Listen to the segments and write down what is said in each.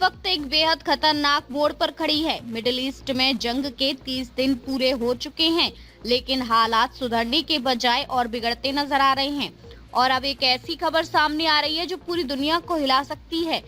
वक्त एक बेहद खतरनाक मोड़ पर खड़ी है। मिडिल ईस्ट में जंग के 30 दिन पूरे हो चुके हैं, लेकिन हालात सुधरने के बजाय और बिगड़ते नजर आ रहे हैं। और अब एक ऐसी खबर सामने आ रही है जो पूरी दुनिया को हिला सकती है।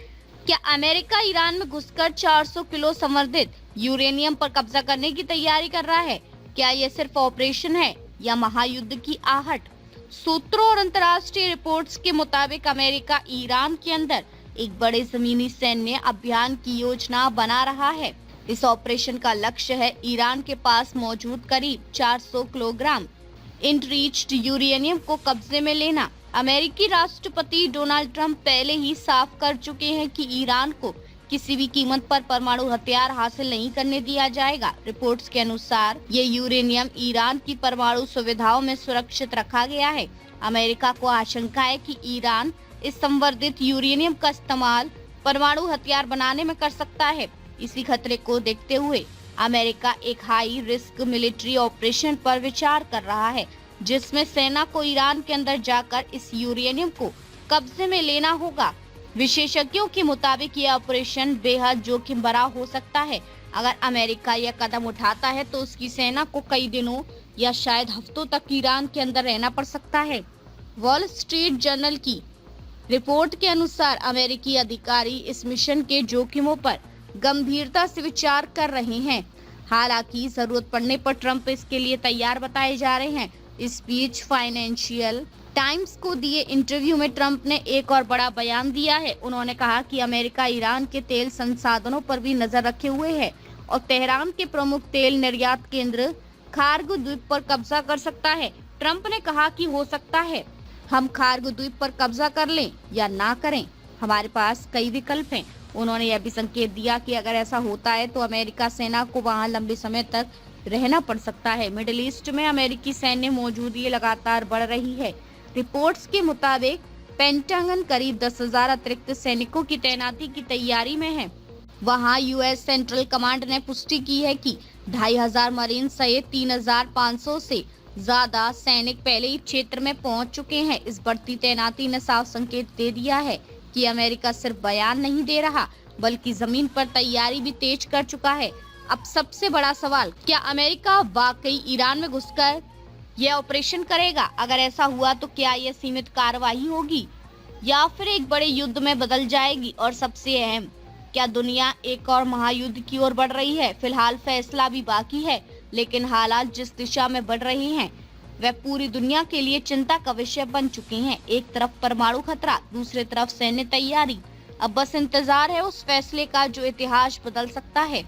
क्या अमेरिका ईरान में घुसकर 400 किलो संवर्धित यूरेनियम पर कब्जा करने की तैयारी कर रहा है? क्या यह सिर्फ ऑपरेशन है या महायुद्ध की आहट? सूत्रों और अंतर्राष्ट्रीय रिपोर्ट्स के मुताबिक अमेरिका ईरान के अंदर एक बड़े जमीनी सैन्य अभियान की योजना बना रहा है। इस ऑपरेशन का लक्ष्य है ईरान के पास मौजूद करीब 400 किलोग्राम एनरिच्ड यूरेनियम को कब्जे में लेना। अमेरिकी राष्ट्रपति डोनाल्ड ट्रंप पहले ही साफ कर चुके हैं कि ईरान को किसी भी कीमत पर परमाणु हथियार हासिल नहीं करने दिया जाएगा। रिपोर्ट्स के अनुसार ये यूरेनियम ईरान की परमाणु सुविधाओं में सुरक्षित रखा गया है। अमेरिका को आशंका है कि ईरान इस संवर्धित यूरेनियम का इस्तेमाल परमाणु हथियार बनाने में कर सकता है। इसी खतरे को देखते हुए अमेरिका एक हाई रिस्क मिलिट्री ऑपरेशन पर विचार कर रहा है, जिसमें सेना को ईरान के अंदर जाकर इस यूरेनियम को कब्जे में लेना होगा। विशेषज्ञों के मुताबिक यह ऑपरेशन बेहद जोखिम भरा हो सकता है। अगर अमेरिका यह कदम उठाता है तो उसकी सेना को कई दिनों या शायद हफ्तों तक ईरान के अंदर रहना पड़ सकता है। वॉल स्ट्रीट जर्नल की रिपोर्ट के अनुसार अमेरिकी अधिकारी इस मिशन के जोखिमों पर गंभीरता से विचार कर रहे हैं। हालांकि जरूरत पड़ने पर ट्रंप इसके लिए तैयार बताए जा रहे हैं। इस बीच फाइनेंशियल टाइम्स को दिए इंटरव्यू में ट्रंप ने एक और बड़ा बयान दिया है। उन्होंने कहा कि अमेरिका ईरान के तेल संसाधनों पर भी नजर रखे हुए है और तेहरान के प्रमुख तेल निर्यात केंद्र खार्ग द्वीप पर कब्जा कर सकता है। ट्रंप ने कहा कि हो सकता है हम खार्ग द्वीप पर कब्जा कर लें या ना करें, हमारे पास कई विकल्प हैं। उन्होंने यह भी संकेत दिया कि अगर ऐसा होता है तो अमेरिका सेना को वहां लंबे समय तक रहना पड़ सकता है। मिडिल ईस्ट में अमेरिकी सैन्य मौजूदगी लगातार बढ़ रही है। रिपोर्ट्स के मुताबिक पेंटागन करीब 10,000 अतिरिक्त सैनिकों की तैनाती की तैयारी में है। वहां यूएस सेंट्रल कमांड ने पुष्टि की है कि 2,500 मरीन सहित 3,500 से ज्यादा सैनिक पहले ही क्षेत्र में पहुंच चुके हैं। इस बढ़ती तैनाती ने साफ संकेत दे दिया है कि अमेरिका सिर्फ बयान नहीं दे रहा, बल्कि जमीन पर तैयारी भी तेज कर चुका है। अब सबसे बड़ा सवाल, क्या अमेरिका वाकई ईरान में घुसकर यह ऑपरेशन करेगा? अगर ऐसा हुआ तो क्या यह सीमित कार्रवाई होगी या फिर एक बड़े युद्ध में बदल जाएगी? और सबसे अहम, क्या दुनिया एक और महायुद्ध की ओर बढ़ रही है? फिलहाल फैसला भी बाकी है, लेकिन हालात जिस दिशा में बढ़ रहे हैं वह पूरी दुनिया के लिए चिंता का विषय बन चुके हैं। एक तरफ परमाणु खतरा, दूसरी तरफ सैन्य तैयारी। अब बस इंतजार है उस फैसले का जो इतिहास बदल सकता है।